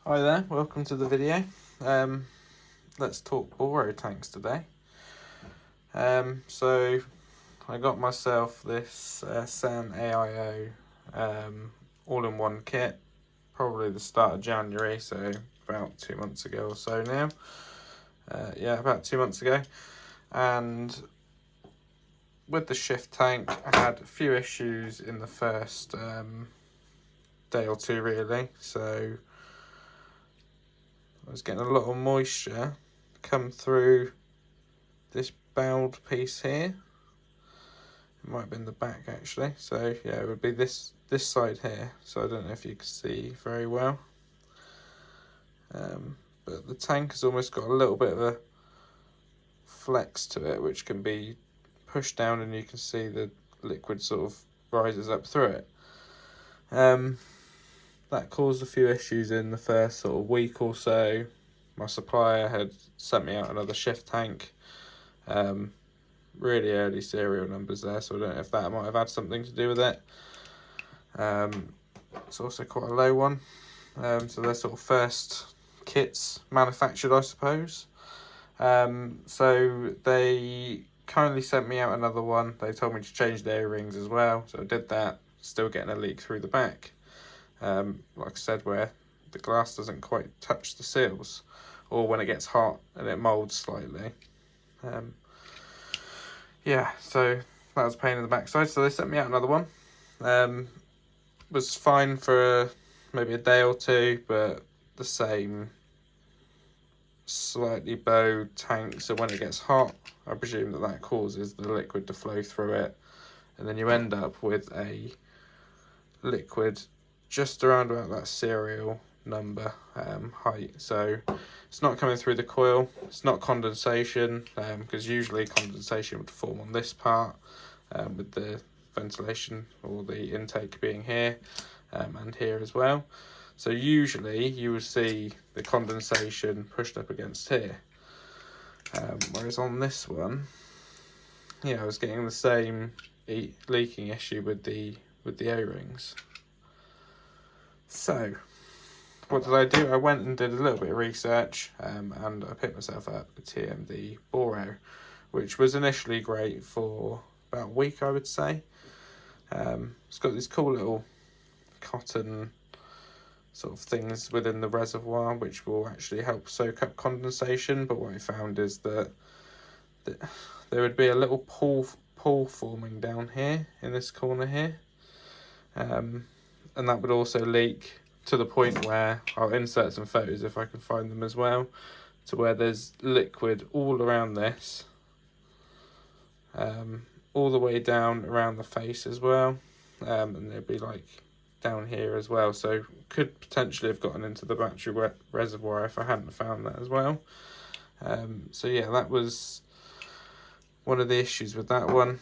Hi there, welcome to the video. Let's talk Boro tanks today. So I got myself this SAN AIO all-in-one kit, probably the start of January, so about 2 months ago or so now. Yeah, about 2 months ago. And with the shift tank, I had a few issues in the first day or two really, so I was getting a lot of moisture come through this bowled piece here. It might have been the back actually, so yeah, it would be this side here, so I don't know if you can see very well, but the tank has almost got a little bit of a flex to it which can be pushed down and you can see the liquid sort of rises up through it. That caused a few issues in the first sort of week or so. My supplier had sent me out another shift tank, really early serial numbers there, so I don't know if that might have had something to do with it. It's also quite a low one, so they're sort of first kits manufactured, I suppose. So they kindly sent me out another one. They told me to change the O-rings as well, so I did that. Still getting a leak through the back, like I said, where the glass doesn't quite touch the seals, or when it gets hot and it moulds slightly. Yeah, so that was a pain in the backside, so they sent me out another one. Was fine for maybe a day or two, but the same slightly bowed tank, so when it gets hot, I presume that causes the liquid to flow through it, and then you end up with a liquid just around about that serial number height. So it's not coming through the coil, it's not condensation, because usually condensation would form on this part, with the ventilation or the intake being here, and here as well. So usually you will see the condensation pushed up against here, whereas on this one, yeah, I was getting the same leaking issue with the O-rings. So what did I do? I went and did a little bit of research, and I picked myself up a TMD Boro, which was initially great for about a week, I would say. It's got these cool little cotton sort of things within the reservoir which will actually help soak up condensation, but what I found is that there would be a little pool forming down here in this corner here, and that would also leak to the point where I'll insert some photos if I can find them as well, to where there's liquid all around this, all the way down around the face as well, and there'd be like down here as well, so could potentially have gotten into the battery reservoir if I hadn't found that as well. So yeah, that was one of the issues with that one.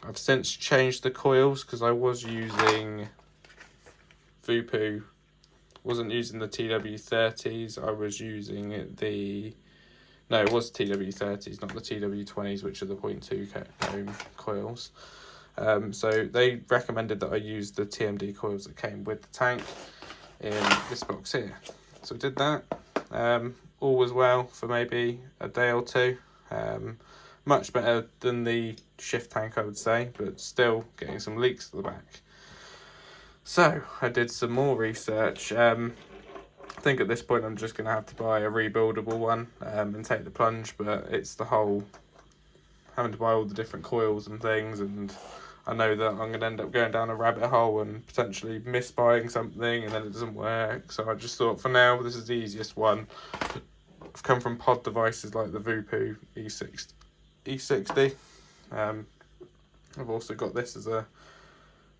I've since changed the coils because I was using wasn't using the TW30s, I was using it was TW30s, not the TW20s, which are the 0.2 ohm coils. So they recommended that I use the TMD coils that came with the tank in this box here. So I did that. All was well for maybe a day or two. Much better than the shift tank, I would say, but still getting some leaks to the back. So I did some more research. I think at this point I'm just going to have to buy a rebuildable one and take the plunge, but it's the whole having to buy all the different coils and things, and I know that I'm going to end up going down a rabbit hole and potentially misbuying something and then it doesn't work. So I just thought for now this is the easiest one. I've come from pod devices like the Vupu E60. I've also got this as a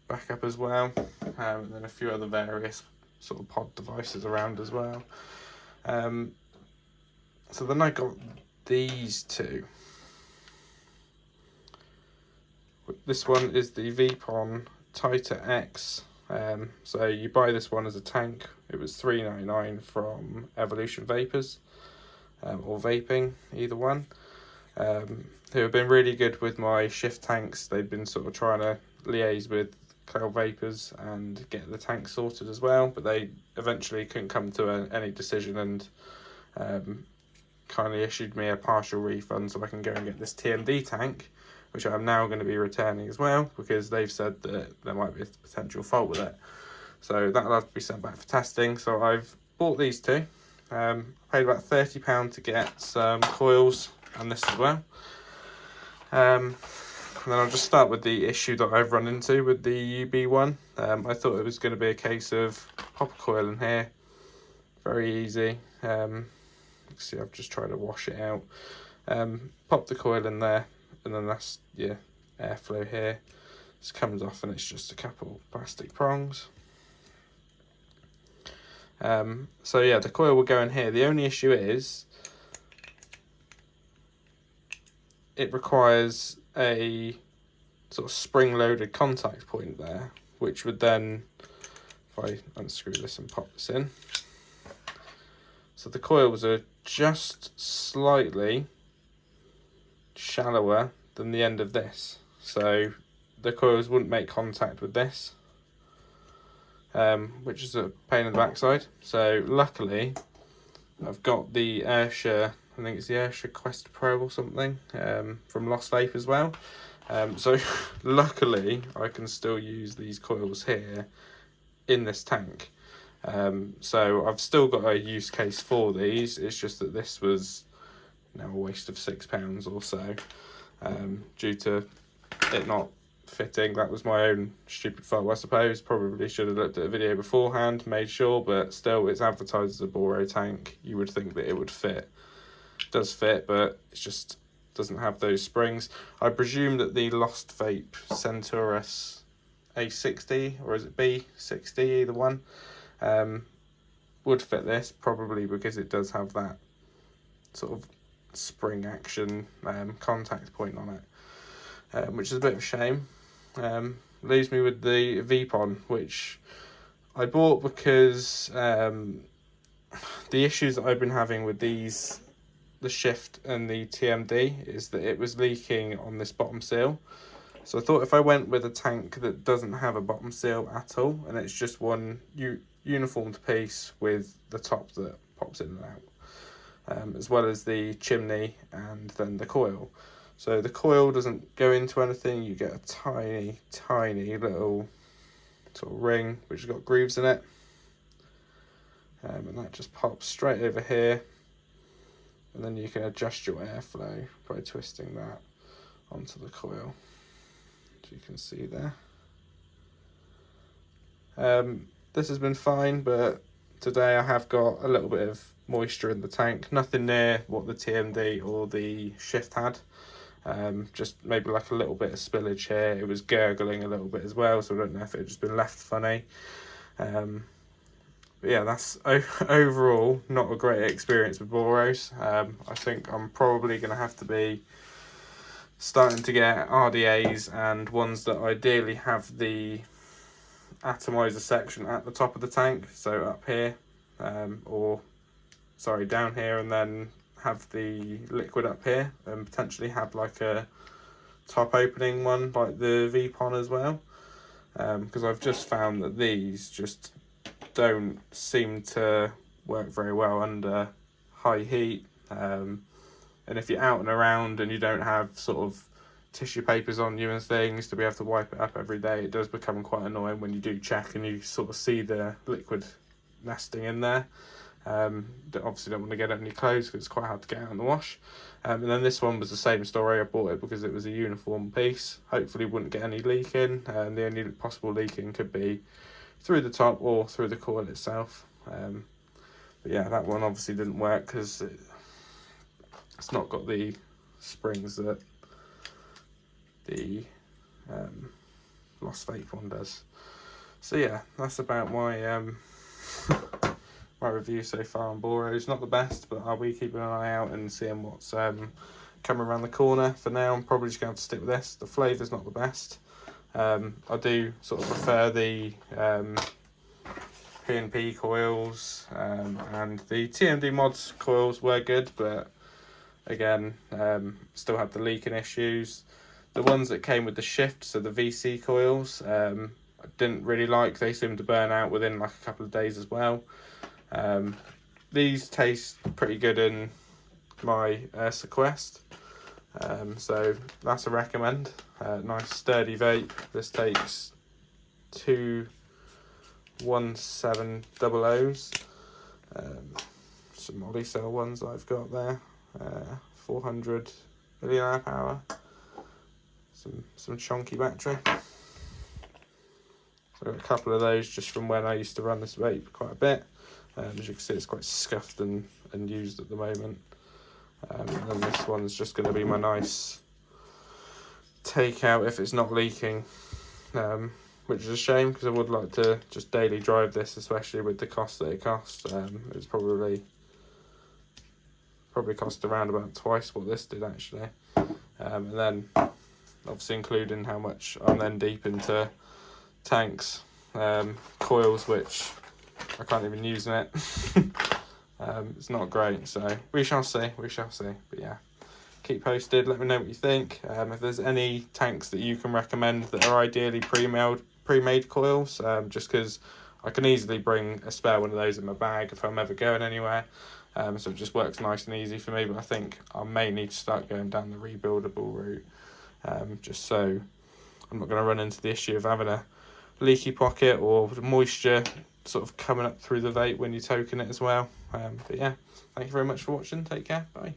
backup as well, and then a few other various sort of pod devices around as well. So then I got these two. This one is the Vpon Tighter X. So you buy this one as a tank. It was $3.99 from Evolution Vapors, or Vaping, either one. Who have been really good with my shift tanks. They've been sort of trying to liaise with cloud vapors and get the tank sorted as well, but they eventually couldn't come to any decision, and kindly issued me a partial refund so I can go and get this TMD tank, which I'm now going to be returning as well, because they've said that there might be a potential fault with it. So that'll have to be sent back for testing. So I've bought these two. Paid about £30 to get some coils and this as well. And then I'll just start with the issue that I've run into with the UB one. I thought it was going to be a case of pop a coil in here, very easy. See, I've just tried to wash it out. Pop the coil in there, and then that's your airflow here. This comes off, and it's just a couple plastic prongs. So yeah, the coil will go in here. The only issue is it requires a sort of spring-loaded contact point there, which would then, if I unscrew this and pop this in, so the coils are just slightly shallower than the end of this, so the coils wouldn't make contact with this, which is a pain in the backside. So luckily I've got the Ayrshire, I think it's the Ayrshire Quest Pro or something, from Lost Vape as well. So luckily I can still use these coils here in this tank. So I've still got a use case for these. It's just that this was now a waste of £6 or so, due to it not fitting. That was my own stupid fault, I suppose. Probably should have looked at a video beforehand, made sure, but still, it's advertised as a Boro tank. You would think that it would fit. It does fit, but it just doesn't have those springs. I presume that the Lost Vape Centaurus A60, or is it B60, either one, would fit this, probably because it does have that sort of spring action contact point on it, which is a bit of a shame. Leaves me with the VPON, which I bought because the issues that I've been having with these, the Shift and the TMD, is that it was leaking on this bottom seal. So I thought if I went with a tank that doesn't have a bottom seal at all, and it's just one uniformed piece with the top that pops in and out, as well as the chimney and then the coil. So the coil doesn't go into anything. You get a tiny, tiny little sort of ring which has got grooves in it, and that just pops straight over here, and then you can adjust your airflow by twisting that onto the coil, as you can see there. This has been fine, but today I have got a little bit of moisture in the tank. Nothing near what the TMD or the Shift had. Just maybe like a little bit of spillage here. It was gurgling a little bit as well, so I don't know if it had just been left funny. But yeah, that's overall not a great experience with Boros. I think I'm probably going to have to be starting to get RDAs, and ones that ideally have the atomizer section at the top of the tank, so up here, or sorry, down here, and then have the liquid up here, and potentially have like a top opening one like the VPON as well, because I've just found that these just don't seem to work very well under high heat, and if you're out and around and you don't have sort of tissue papers on you and things to be able to wipe it up every day, it does become quite annoying when you do check and you sort of see the liquid nesting in there. Obviously don't want to get it on your clothes because it's quite hard to get out in the wash. And then this one was the same story. I bought it because it was a uniform piece. Hopefully wouldn't get any leaking, and the only possible leaking could be through the top or through the coil itself. But yeah, that one obviously didn't work because it's not got the springs that the Lost Vape one does. So yeah, that's about my my review so far on Boros. Not the best, but I'll be keeping an eye out and seeing what's coming around the corner. For now, I'm probably just going to have to stick with this. The flavour's not the best. I do sort of prefer the P&P coils, and the TMD mods coils were good, but again, still had the leaking issues. The ones that came with the Shift, so the VC coils, I didn't really like. They seemed to burn out within like a couple of days as well. These taste pretty good in my Sequest, so that's a recommend. Nice sturdy vape. This takes 2 1700s. Some Molly cell ones I've got there. 400 milliamp hour. Some chunky battery. So I've got a couple of those just from when I used to run this vape quite a bit. As you can see, it's quite scuffed and used at the moment. And then this one's just going to be my nice takeout if it's not leaking, which is a shame because I would like to just daily drive this, especially with the cost that it costs. It's probably cost around about twice what this did actually. And then obviously including how much I'm then deep into tanks, coils, which I can't even use in it. It's not great, so we shall see. But yeah, keep posted, let me know what you think. If there's any tanks that you can recommend that are ideally pre-made coils, just because I can easily bring a spare one of those in my bag if I'm ever going anywhere. So it just works nice and easy for me, but I think I may need to start going down the rebuildable route, just so I'm not going to run into the issue of having a leaky pocket or moisture sort of coming up through the vape when you're toking it as well. But yeah, thank you very much for watching. Take care. Bye.